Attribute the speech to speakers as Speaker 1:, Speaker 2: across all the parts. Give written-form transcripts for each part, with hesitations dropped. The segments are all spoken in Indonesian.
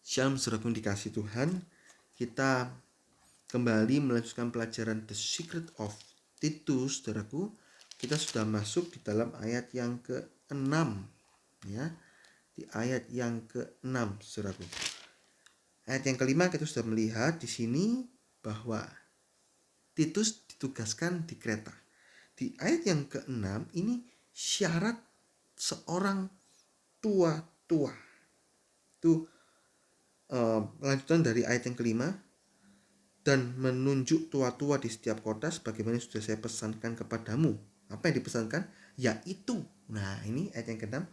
Speaker 1: Shalom saudaraku yang dikasihi Tuhan. Kita kembali melanjutkan pelajaran The Secret of Titus, saudaraku. Kita sudah masuk di dalam ayat yang ke-6 ya. Di ayat yang ke-6, saudaraku. Ayat yang kelima kita sudah melihat di sini bahwa Titus ditugaskan di Kreta. Di ayat yang ke-6 ini syarat seorang tua-tua. Itu lanjutan dari ayat yang kelima, dan menunjuk tua-tua di setiap kota sebagaimana sudah saya pesankan kepadamu. Apa yang dipesankan? Yaitu, nah ini ayat yang ke-6,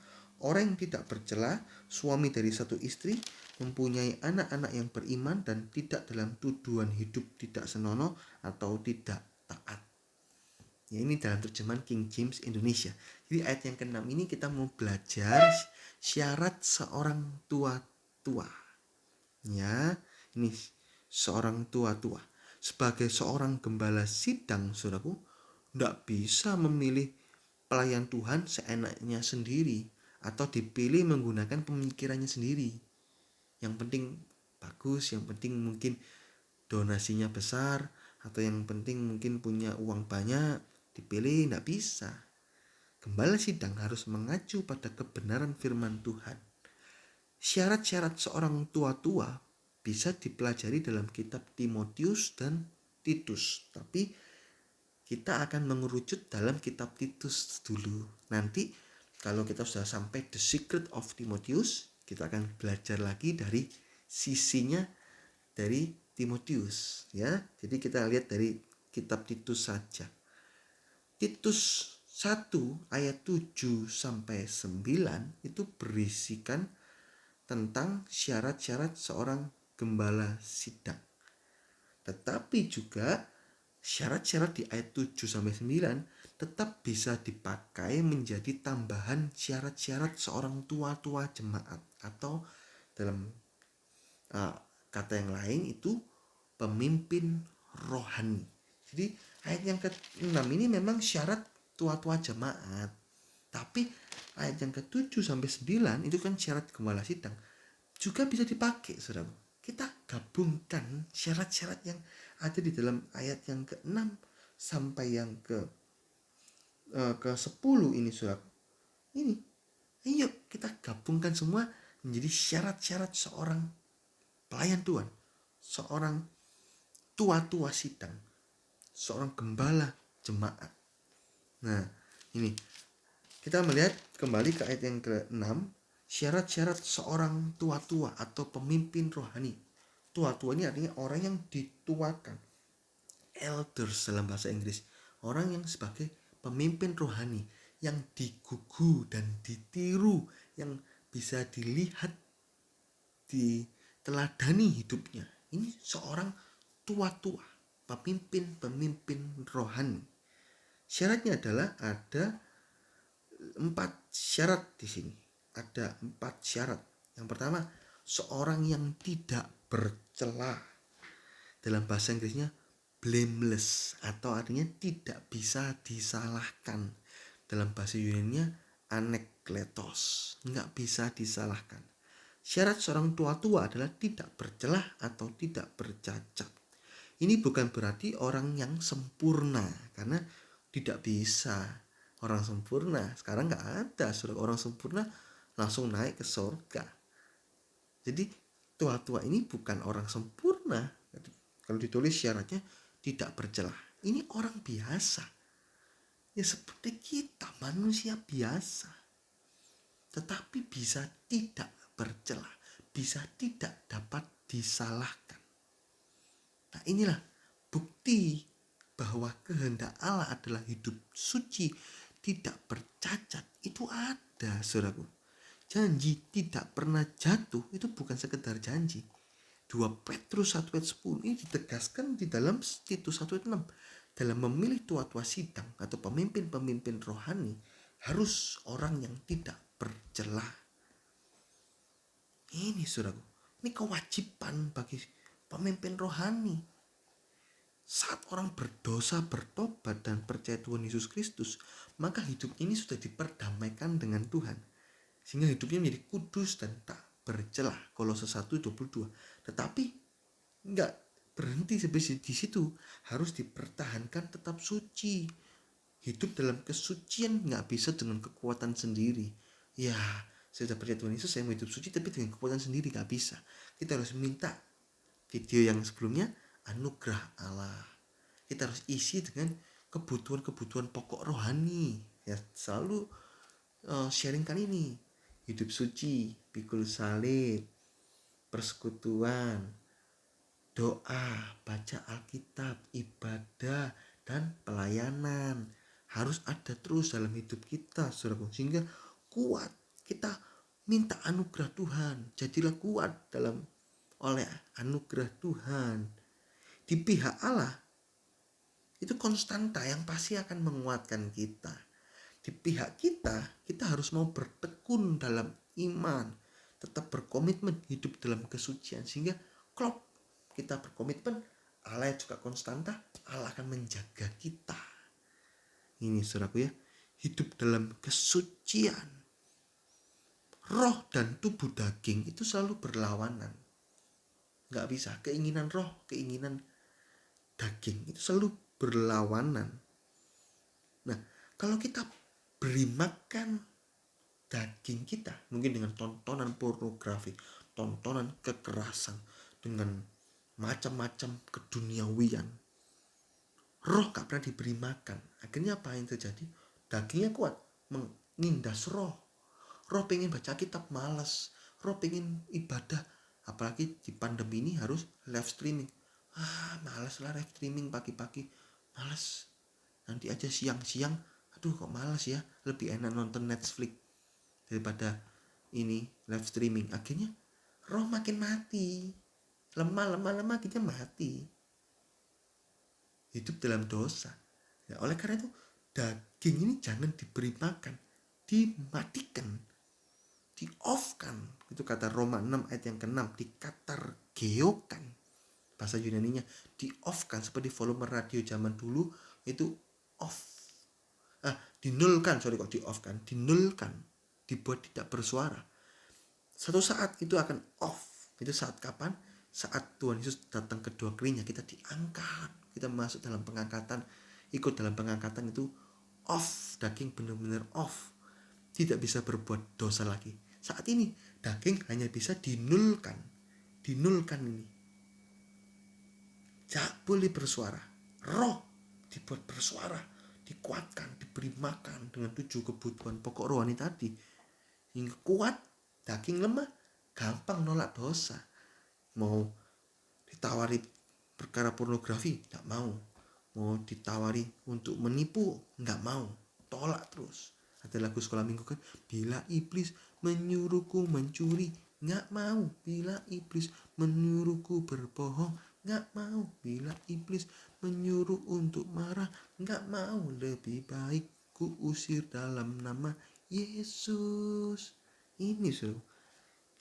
Speaker 1: orang yang tidak bercela, suami dari satu istri, mempunyai anak-anak yang beriman dan tidak dalam tuduhan hidup tidak senonoh atau tidak taat. Ya, ini dalam terjemahan King James Indonesia. Jadi ayat yang ke-6 ini kita mau belajar syarat seorang tua-tua. Ya, ini seorang tua-tua. Sebagai seorang gembala sidang, saudaraku, tidak bisa memilih pelayan Tuhan seenaknya sendiri atau dipilih menggunakan pemikirannya sendiri. Yang penting bagus, yang penting mungkin donasinya besar, atau yang penting mungkin punya uang banyak, dipilih, tidak bisa. Gembala sidang harus mengacu pada kebenaran firman Tuhan. Syarat-syarat seorang tua-tua bisa dipelajari dalam kitab Timotius dan Titus. Tapi kita akan mengerucut dalam kitab Titus dulu. Nanti kalau kita sudah sampai The Secret of Timotius, kita akan belajar lagi dari sisinya dari Timotius. Ya, jadi kita lihat dari kitab Titus saja. Titus 1 ayat 7 sampai 9 itu berisikan tentang syarat-syarat seorang gembala sidang. Tetapi juga syarat-syarat di ayat 7 sampai 9 tetap bisa dipakai menjadi tambahan syarat-syarat seorang tua-tua jemaat, atau dalam kata yang lain itu pemimpin rohani. Jadi ayat yang ke-6 ini memang syarat tua-tua jemaat. Tapi ayat yang ke-7 sampai 9 itu kan syarat gembala sidang. Juga bisa dipakai, saudara. Kita gabungkan syarat-syarat yang ada di dalam ayat yang ke-6 sampai yang ke-10 ini, saudara. Ini, ayo kita gabungkan semua menjadi syarat-syarat seorang pelayan Tuhan, seorang tua-tua sidang, seorang gembala jemaat. Nah, ini kita melihat kembali ke ayat yang ke-6, syarat-syarat seorang tua-tua atau pemimpin rohani. Tua-tua ini artinya orang yang dituakan, elders dalam bahasa Inggris, orang yang sebagai pemimpin rohani, yang digugu dan ditiru, yang bisa dilihat, diteladani hidupnya. Ini seorang tua-tua, pemimpin rohani. Syaratnya adalah ada 4 syarat di sini. Ada 4 syarat. Yang pertama, seorang yang tidak bercela. Dalam bahasa Inggrisnya blameless, atau artinya tidak bisa disalahkan. Dalam bahasa Yunaninya anekletos, nggak bisa disalahkan. Syarat seorang tua-tua adalah tidak bercelah atau tidak bercacat. Ini bukan berarti orang yang sempurna, karena tidak bisa orang sempurna. Sekarang nggak ada orang sempurna langsung naik ke surga. Jadi tua-tua ini bukan orang sempurna. Kalau ditulis syaratnya tidak bercelah, ini orang biasa, ya seperti kita, manusia biasa, tetapi bisa tidak bercelah, bisa tidak dapat disalahkan. Nah, inilah bukti bahwa kehendak Allah adalah hidup suci, tidak bercacat. Itu ada, saudaraku. Janji tidak pernah jatuh itu bukan sekedar janji. 2 Petrus 1 ayat 10 ini ditegaskan di dalam Titus 1 ayat 6. Dalam memilih tua-tua sidang atau pemimpin-pemimpin rohani, harus orang yang tidak bercela. Ini, saudaraku, ini kewajiban bagi pemimpin rohani. Saat orang berdosa, bertobat dan percaya Tuhan Yesus Kristus, maka hidup ini sudah diperdamaikan dengan Tuhan, sehingga hidupnya menjadi kudus dan tak bercela, Kolose 1:22. Tetapi enggak berhenti sampai di situ, harus dipertahankan tetap suci. Hidup dalam kesucian nggak bisa dengan kekuatan sendiri. Ya, saya sudah percaya Tuhan Yesus, saya mau hidup suci, tapi dengan kekuatan sendiri nggak bisa. Kita harus minta video yang sebelumnya, anugerah Allah. Kita harus isi dengan kebutuhan-kebutuhan pokok rohani. Ya, selalu sharing kali ini. Hidup suci, pikul salib, persekutuan, doa, baca Alkitab, ibadah, dan pelayanan harus ada terus dalam hidup kita, saudaraku, sehingga kuat. Kita minta anugerah Tuhan, jadilah kuat oleh anugerah Tuhan. Di pihak Allah itu konstanta yang pasti akan menguatkan kita. Di pihak kita harus mau bertekun dalam iman, tetap berkomitmen hidup dalam kesucian, sehingga klop kita berkomitmen, Allah juga konstanta, Allah akan menjaga kita. Ini saudaraku ya, hidup dalam kesucian. Roh dan tubuh daging itu selalu berlawanan. Gak bisa, keinginan roh, keinginan daging itu selalu berlawanan. Nah, kalau kita beri makan daging kita, mungkin dengan tontonan pornografi, tontonan kekerasan, dengan macam-macam keduniawian, roh gak pernah diberi makan. Akhirnya apa yang terjadi? Dagingnya kuat, mengindas roh. Roh pengen baca kitab, malas. Roh pengen ibadah, apalagi di pandemi ini harus live streaming. Malas lah live streaming pagi-pagi, malas. Nanti aja siang-siang, aduh kok malas ya, lebih enak nonton Netflix daripada ini live streaming. Akhirnya roh makin mati, lemah akhirnya mati, hidup dalam dosa. Ya, oleh karena itu daging ini jangan diberi makan, dimatikan, di-off-kan. Itu kata Roma 6 ayat yang ke-6, dikatargeokan. Bahasa Yunaninya di-off-kan, seperti volume radio zaman dulu itu off. Dinulkan, dinulkan, dibuat tidak bersuara. Satu saat itu akan off. Itu saat kapan? Saat Tuhan Yesus datang kedua kalinya, kita diangkat, kita masuk dalam pengangkatan, ikut dalam pengangkatan itu off, daging benar-benar off, tidak bisa berbuat dosa lagi. Saat ini daging hanya bisa dinulkan ini, tak boleh bersuara. Roh dibuat bersuara, dikuatkan, diberi makan dengan 7 kebutuhan pokok rohani tadi, hingga kuat. Daging lemah, gampang nolak dosa. Mau ditawari perkara pornografi, gak mau. Mau ditawari untuk menipu, gak mau, tolak terus. Ada lagu sekolah minggu kan, bila iblis menyuruhku mencuri, gak mau. Bila iblis menyuruhku berbohong, gak mau. Bila iblis menyuruh untuk marah, gak mau. Lebih baik ku usir dalam nama Yesus. Ini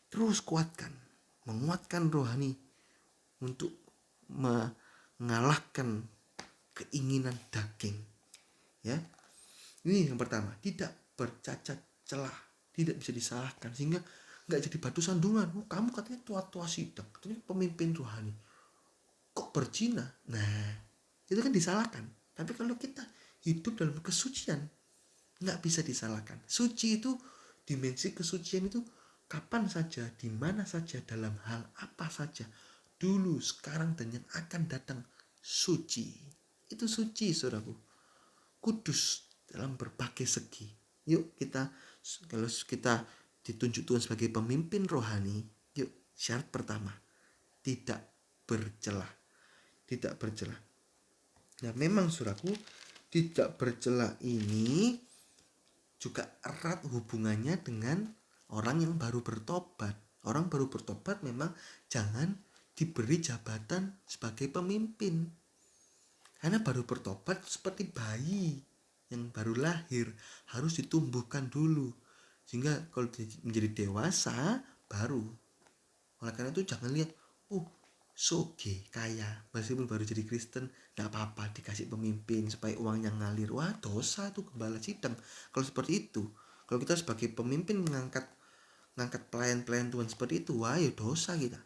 Speaker 1: terus kuatkan, menguatkan rohani untuk mengalahkan keinginan daging. Ya, ini yang pertama, tidak bercacat celah, tidak bisa disalahkan, sehingga nggak jadi batu sandungan. Kamu katanya tua-tua sidang, katanya pemimpin rohani, kok berzina? Nah, itu kan disalahkan. Tapi kalau kita hidup dalam kesucian, nggak bisa disalahkan. Suci itu, dimensi kesucian itu kapan saja, di mana saja, dalam hal apa saja, dulu, sekarang, dan yang akan datang, suci. Itu suci, saudaraku. Kudus dalam berbagai segi. Yuk kita, kalau kita ditunjuk Tuhan sebagai pemimpin rohani, yuk syarat pertama, tidak bercelah. Tidak bercelah. Nah, memang saudaraku, tidak bercelah ini juga erat hubungannya dengan orang yang baru bertobat. Orang baru bertobat memang jangan diberi jabatan sebagai pemimpin, karena baru bertobat seperti bayi yang baru lahir, harus ditumbuhkan dulu, sehingga kalau menjadi dewasa baru. Oleh karena itu jangan lihat, soge, kaya, meskipun baru jadi Kristen, gak apa-apa dikasih pemimpin supaya uangnya ngalir. Wah, dosa tuh, gembala sidang kalau seperti itu. Kalau kita sebagai pemimpin mengangkat ngangkat pelayan-pelayan Tuhan seperti itu, wah ya dosa kita.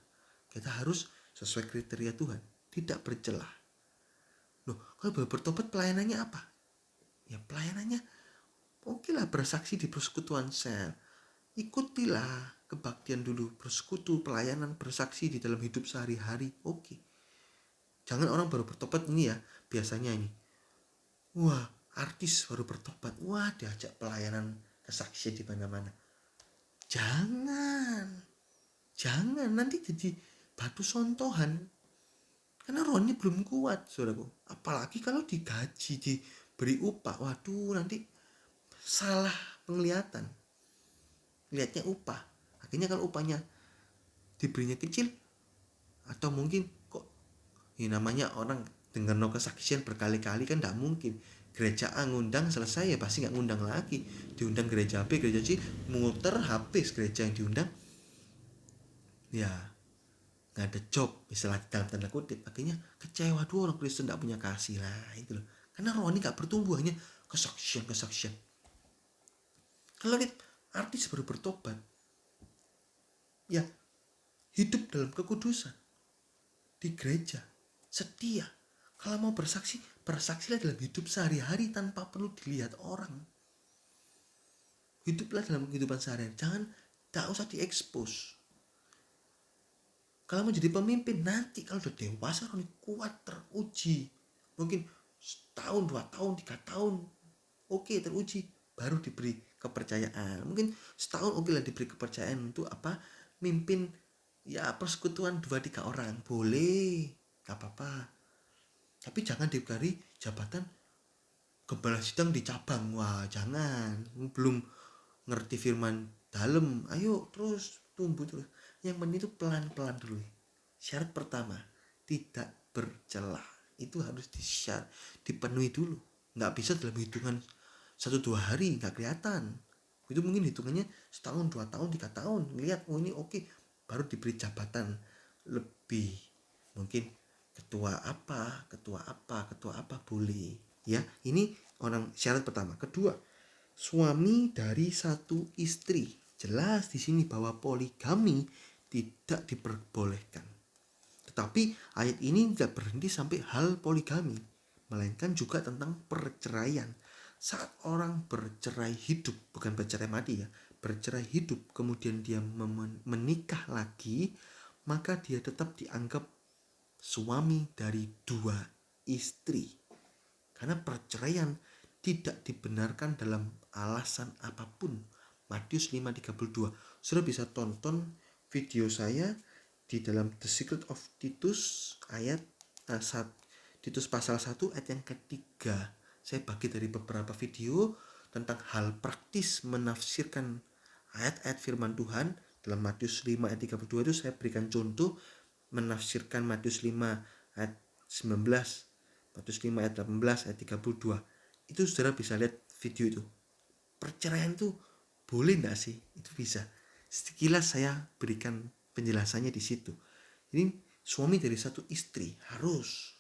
Speaker 1: Kita harus sesuai kriteria Tuhan, tidak bercelah. Loh, kalau baru bertobat pelayanannya apa? Ya pelayanannya oke lah, bersaksi di persekutuan sel. Ikutilah kebaktian dulu, bersekutu, pelayanan, bersaksi di dalam hidup sehari-hari. Oke. Jangan orang baru bertobat ini ya, biasanya ini. Wah, artis baru bertobat. Wah, diajak pelayanan kesaksian di mana-mana. Jangan nanti jadi batu sontohan. Karena rohnya belum kuat, saudaraku. Apalagi kalau digaji, diberi upah. Waduh, nanti salah penglihatan. Lihatnya upah. Akhirnya kalau upahnya diberinya kecil, atau mungkin kok ini namanya orang dengar no kesaksian berkali-kali kan tidak mungkin. Gereja A ngundang selesai ya pasti nggak ngundang lagi. Diundang gereja B, gereja C, muter habis gereja yang diundang. Ya nggak ada job, istilah dalam tanda kutip. Akhirnya kecewa, dua orang Kristen tidak punya kasih lah, itu loh. Karena rohani nggak bertumbuh, hanya kesaksian. Kalau lihat artis baru bertobat, ya hidup dalam kekudusan di gereja, setia. Kalau mau bersaksi, bersaksilah dalam hidup sehari-hari tanpa perlu dilihat orang. Hiduplah dalam kehidupan sehari-hari, tak usah diekspos. Kalau mau jadi pemimpin, nanti kalau udah dewasa, rohani kuat, teruji, mungkin setahun, 2 tahun, 3 tahun, oke, teruji, baru diberi kepercayaan. Mungkin setahun oke lah diberi kepercayaan untuk apa? Mimpin ya persekutuan 2-3 orang, boleh, gak apa-apa. Tapi jangan diberi jabatan gembala sidang di cabang. Wah, jangan. Belum ngerti firman dalam. Ayo terus tumbuh terus. Yang penting itu pelan-pelan dulu. Syarat pertama, tidak bercelah. Itu harus dipenuhi dulu. Nggak bisa dalam hitungan 1-2 hari, nggak kelihatan. Itu mungkin hitungannya setahun, 2 tahun, 3 tahun. Lihat, oh ini oke, baru diberi jabatan lebih. Mungkin ketua apa boleh. Ya, ini orang syarat pertama. Kedua, suami dari satu istri. Jelas di sini bahwa poligami tidak diperbolehkan. Tetapi ayat ini tidak berhenti sampai hal poligami, melainkan juga tentang perceraian. Saat orang bercerai hidup, bukan bercerai mati ya, bercerai hidup, kemudian dia menikah lagi, maka dia tetap dianggap suami dari 2 istri. Karena perceraian tidak dibenarkan dalam alasan apapun. Matius 5:32. Sudah bisa tonton video saya di dalam The Secret of Titus ayat Titus pasal 1 ayat yang ketiga. Saya bagi dari beberapa video tentang hal praktis menafsirkan ayat-ayat firman Tuhan. Dalam Matius 5 ayat 32 itu saya berikan contoh menafsirkan Matius 5 ayat 19, Matius 5 ayat 18, ayat 32. Itu saudara bisa lihat video itu. Perceraian itu boleh enggak sih? Itu bisa. Sekilas saya berikan penjelasannya di situ. Ini suami dari satu istri harus.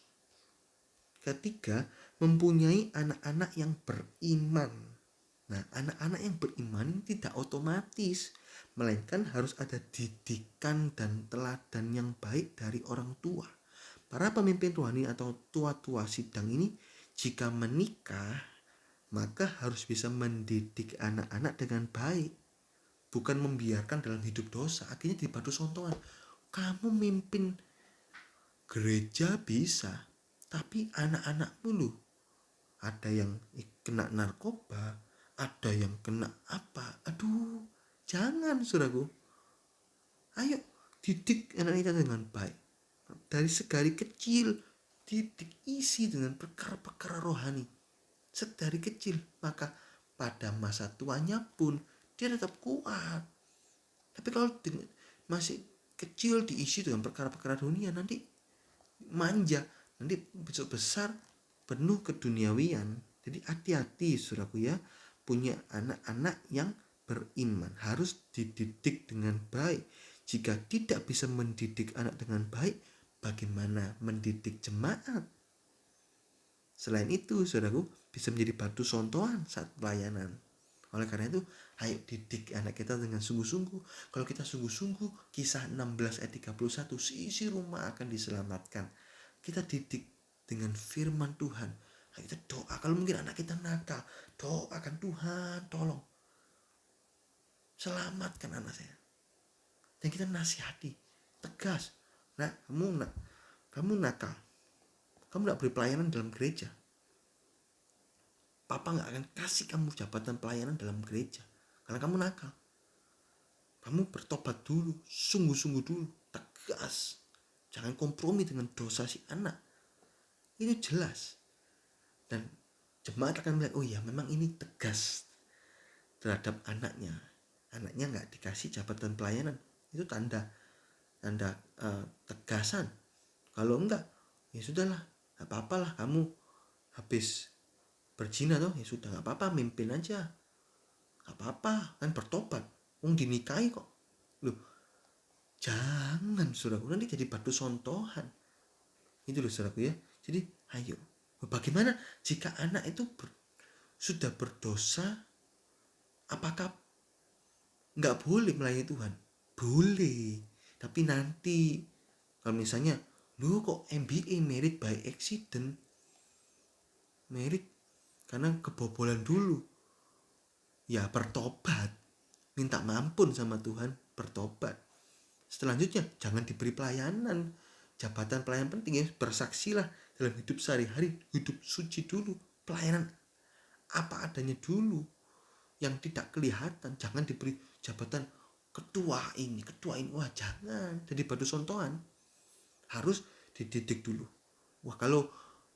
Speaker 1: Ketiga, mempunyai anak-anak yang beriman. Nah, anak-anak yang beriman tidak otomatis, melainkan harus ada didikan dan teladan yang baik dari orang tua. Para pemimpin rohani atau tua-tua sidang ini jika menikah, maka harus bisa mendidik anak-anak dengan baik, bukan membiarkan dalam hidup dosa. Akhirnya di batu sontongan. Kamu mimpin gereja bisa, tapi anak-anakmu loh, ada yang kena narkoba, ada yang kena apa. Aduh, jangan saudaraku. Ayo didik anak kita dengan baik. Dari segari kecil didik, isi dengan perkara-perkara rohani. Sedari kecil, maka pada masa tuanya pun dia tetap kuat. Tapi kalau masih kecil diisi dengan perkara-perkara dunia, nanti manja, nanti besok besar penuh keduniawian. Jadi hati-hati saudaraku ya, punya anak-anak yang beriman harus dididik dengan baik. Jika tidak bisa mendidik anak dengan baik, bagaimana mendidik jemaat? Selain itu, saudaraku, bisa menjadi batu sontohan saat pelayanan. Oleh karena itu, ayo didik anak kita dengan sungguh-sungguh. Kalau kita sungguh-sungguh, Kisah 16 ayat 31, seisi rumah akan diselamatkan. Kita didik dengan firman Tuhan. Ayo kita doa. Kalau mungkin anak kita nakal, doakan, Tuhan tolong selamatkan anak saya. Dan kita nasihati, tegas. Nah, kamu nakal. Kamu tidak beri pelayanan dalam gereja. Papa gak akan kasih kamu jabatan pelayanan dalam gereja. Karena kamu nakal. Kamu bertobat dulu, sungguh-sungguh dulu, tegas. Jangan kompromi dengan dosa si anak. Itu jelas. Dan jemaat akan melihat, oh ya memang ini tegas terhadap anaknya. Anaknya gak dikasih jabatan pelayanan. Itu tanda tegasan. Kalau enggak, ya sudahlah, gak apa-apalah kamu habis berzina toh, ya sudah gak apa-apa, mimpin aja. Gak apa-apa, kan bertobat. Dinikahi kok. Loh, jangan saudaraku, nanti jadi batu sontohan. Itu loh saudaraku ya. Jadi ayo, bagaimana jika anak itu sudah berdosa, apakah gak boleh melayani Tuhan? Boleh. Tapi nanti kalau misalnya lu kok MBA, married by accident, married karena kebobolan dulu, ya bertobat, minta ampun sama Tuhan, bertobat. Selanjutnya jangan diberi pelayanan, jabatan pelayan penting ya, bersaksilah dalam hidup sehari-hari, hidup suci dulu, pelayanan apa adanya dulu yang tidak kelihatan. Jangan diberi jabatan ketua ini, wah jangan jadi batu sontohan. Harus dididik dulu. Wah kalau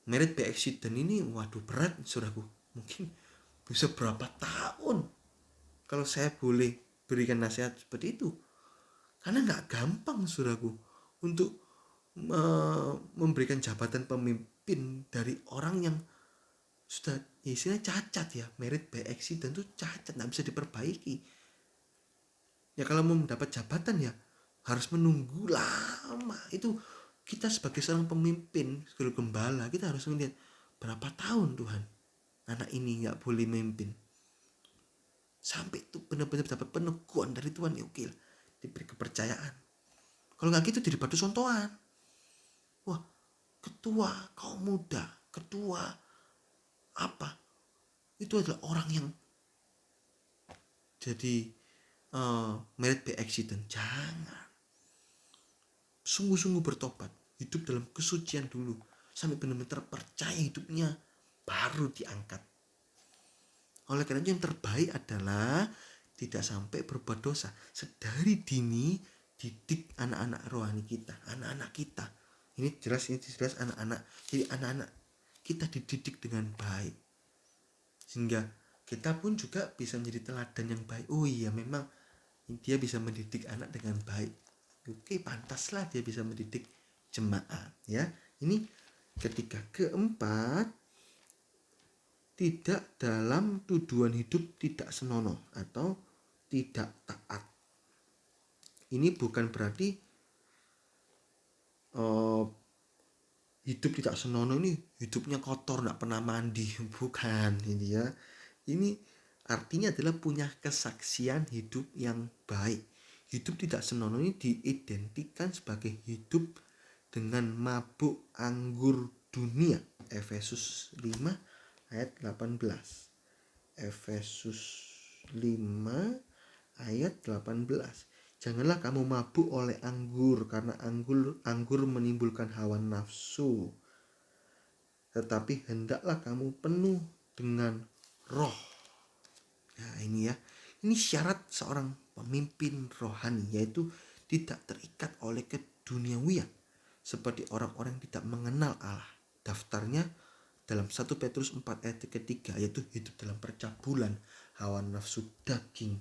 Speaker 1: married by accident ini, waduh berat saudaraku, mungkin bisa berapa tahun kalau saya boleh berikan nasihat seperti itu. Karena gak gampang saudaraku untuk memberikan jabatan pemimpin dari orang yang sudah istilahnya cacat ya. Married by accident itu cacat, gak bisa diperbaiki. Ya kalau mau mendapat jabatan ya harus menunggu lama. Itu kita sebagai seorang pemimpin, sebagai gembala, kita harus melihat berapa tahun Tuhan anak ini gak boleh memimpin. Sampai itu benar-benar dapat peneguhan dari Tuhan, ya oke lah, diberi kepercayaan. Kalau gak gitu jadi batu sontohan. Wah, ketua kaum muda, ketua apa, itu adalah orang yang jadi married by accident. Jangan. Sungguh-sungguh bertobat, hidup dalam kesucian dulu, sampai benar-benar terpercaya hidupnya, baru diangkat. Oleh karena itu yang terbaik adalah tidak sampai berbuat dosa. Sedari dini didik anak-anak rohani kita, anak-anak kita. Ini jelas anak-anak. Jadi anak-anak kita dididik dengan baik, sehingga kita pun juga bisa menjadi teladan yang baik. Oh iya, memang dia bisa mendidik anak dengan baik. Oke, pantaslah dia bisa mendidik jemaat ya. Ini ketiga. Keempat, tidak dalam tujuan hidup tidak senonoh atau tidak taat. Ini bukan berarti hidup tidak senonoh ini hidupnya kotor, tidak pernah mandi, bukan ini ya. Ini artinya adalah punya kesaksian hidup yang baik. Hidup tidak senonoh ini diidentikan sebagai hidup dengan mabuk anggur dunia. Efesus 5 ayat 18. Efesus 5 ayat 18. Janganlah kamu mabuk oleh anggur, karena anggur menimbulkan hawa nafsu. Tetapi hendaklah kamu penuh dengan roh. Nah ini ya, ini syarat seorang pemimpin rohani, yaitu tidak terikat oleh keduniawian seperti orang-orang yang tidak mengenal Allah. Daftarnya dalam 1 Petrus 4 ayat ketiga, yaitu hidup dalam percabulan, hawa nafsu daging,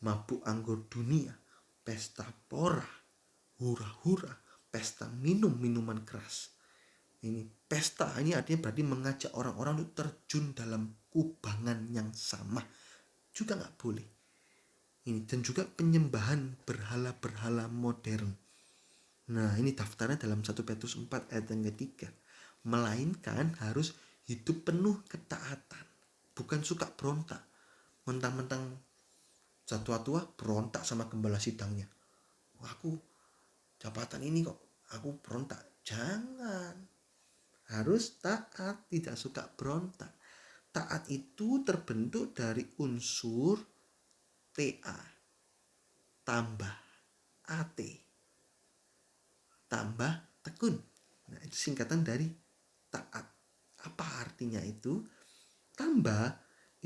Speaker 1: mabuk anggur dunia, pesta pora, hura-hura, pesta minuman keras. Ini pesta, ini artinya berarti mengajak orang-orang untuk terjun dalam kubangan yang sama, juga gak boleh. Ini dan juga penyembahan berhala-berhala modern. Nah ini daftarnya dalam 1 Petrus 4 ayat yang ketiga. Melainkan harus hidup penuh ketaatan, bukan suka berontak. mentang-mentang tua berontak sama gembala sidangnya. Wah, aku jabatan ini kok aku berontak. Jangan. Harus taat, tidak suka berontak. Taat itu terbentuk dari unsur TA tambah AT tambah tekun. Nah, itu singkatan dari taat. Apa artinya itu? Tambah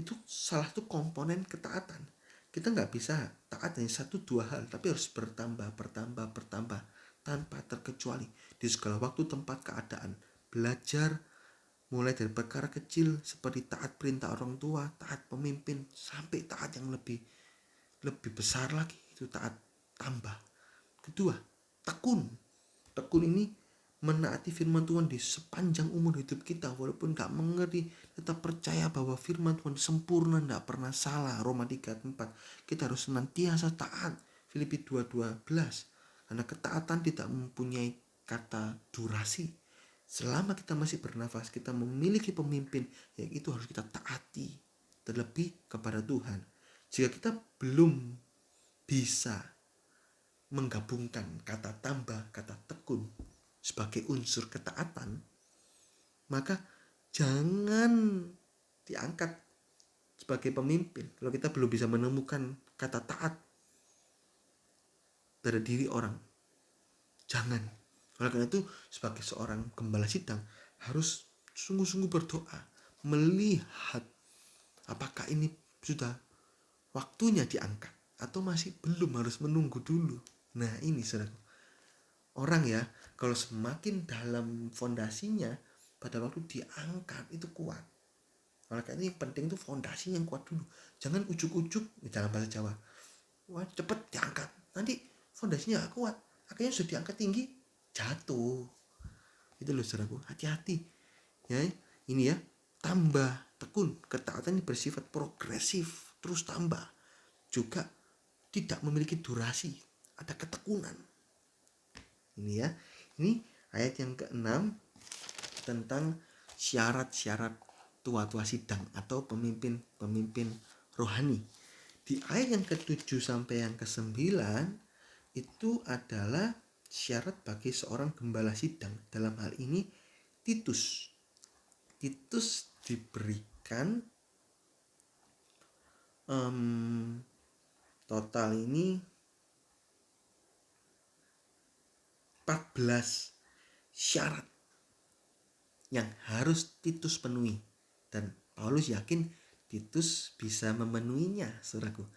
Speaker 1: itu salah satu komponen ketaatan. Kita nggak bisa taat hanya satu dua hal, tapi harus bertambah tanpa terkecuali di segala waktu, tempat, keadaan. Belajar mulai dari perkara kecil seperti taat perintah orang tua, taat pemimpin, sampai taat yang lebih besar lagi, itu taat tambah. Kedua, tekun. Tekun ini menaati firman Tuhan di sepanjang umur hidup kita, walaupun gak mengerti, tetap percaya bahwa firman Tuhan sempurna, gak pernah salah. Roma 3:4. Kita harus senantiasa taat. Filipi 2:12. Karena ketaatan tidak mempunyai kata durasi. Selama kita masih bernafas, kita memiliki pemimpin yang itu harus kita taati, terlebih kepada Tuhan. Jika kita belum bisa menggabungkan kata tambah, kata tekun sebagai unsur ketaatan, maka jangan diangkat sebagai pemimpin kalau kita belum bisa menemukan kata taat pada diri orang. Jangan. Oleh karena itu, sebagai seorang gembala sidang harus sungguh-sungguh berdoa, melihat apakah ini sudah waktunya diangkat atau masih belum, harus menunggu dulu. Nah, ini saudara, orang ya kalau semakin dalam fondasinya, pada waktu diangkat itu kuat. Oleh karena itu yang penting itu fondasi yang kuat dulu. Jangan ujuk-ujuk dalam bahasa Jawa. Wah, cepet diangkat. Nanti fondasinya gak kuat. Akhirnya sudah diangkat tinggi, jatuh. Itu loh saudaraku, hati-hati. Ya, ini ya, tambah tekun. Ketaatan ini bersifat progresif, terus tambah. Juga tidak memiliki durasi, ada ketekunan. Ini ya, ini ayat yang ke-6 tentang syarat-syarat tua-tua sidang atau pemimpin rohani. Di ayat yang ke-7 sampai yang ke-9 itu adalah syarat bagi seorang gembala sidang. Dalam hal ini Titus. Titus diberikan total ini 14 syarat yang harus Titus penuhi, dan Paulus yakin Titus bisa memenuhinya, saudaraku.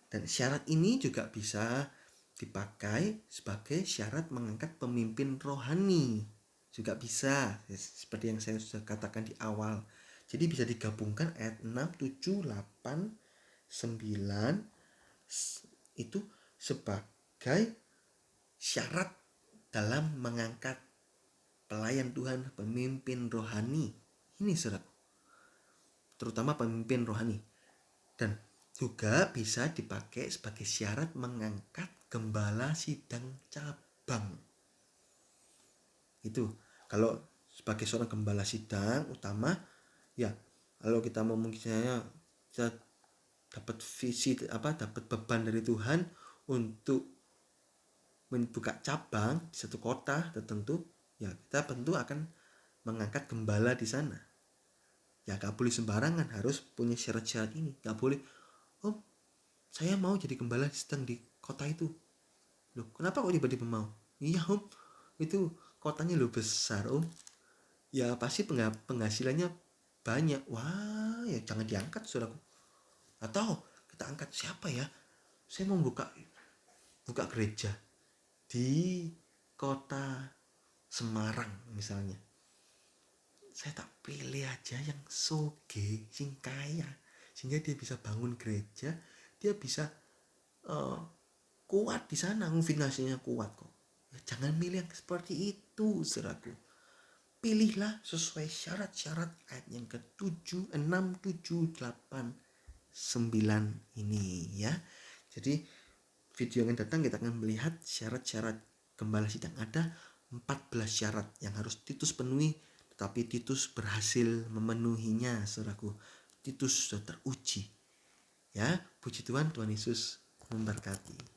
Speaker 1: Dan syarat ini juga bisa dipakai sebagai syarat mengangkat pemimpin rohani, juga bisa, seperti yang saya sudah katakan di awal. Jadi bisa digabungkan ayat 6, 7, 8, 9 itu sebagai syarat dalam mengangkat pelayan Tuhan, pemimpin rohani. Ini saudara, terutama pemimpin rohani. Dan juga bisa dipakai sebagai syarat mengangkat gembala sidang cabang. Itu kalau sebagai seorang gembala sidang utama, ya kalau kita mau misalnya kita dapat visi dapat beban dari Tuhan untuk membuka cabang di satu kota tertentu, ya kita tentu akan mengangkat gembala di sana. Ya gak boleh sembarangan, harus punya syarat-syarat ini. Gak boleh, oh saya mau jadi gembala sedang di kota itu. Loh, kenapa kok tiba-tiba mau? Iya om, itu kotanya lo besar om. Ya pasti penghasilannya banyak. Wah, ya jangan diangkat saudaraku. Atau kita angkat siapa ya? Saya mau buka gereja di kota Semarang misalnya. Saya tak pilih aja yang soge, sing kaya, sehingga dia bisa bangun gereja, dia bisa kuat di sana, finansinya kuat kok. Ya, jangan milih yang seperti itu, saudaraku. Pilihlah sesuai syarat-syarat ayat yang ke-7, 6, 7, 8, 9 ini ya. Jadi video yang datang kita akan melihat syarat-syarat gembala sidang. Ada 14 syarat yang harus Titus penuhi, tetapi Titus berhasil memenuhinya, saudaraku. Titus sudah teruji. Ya, puji Tuhan, Tuhan Yesus memberkati.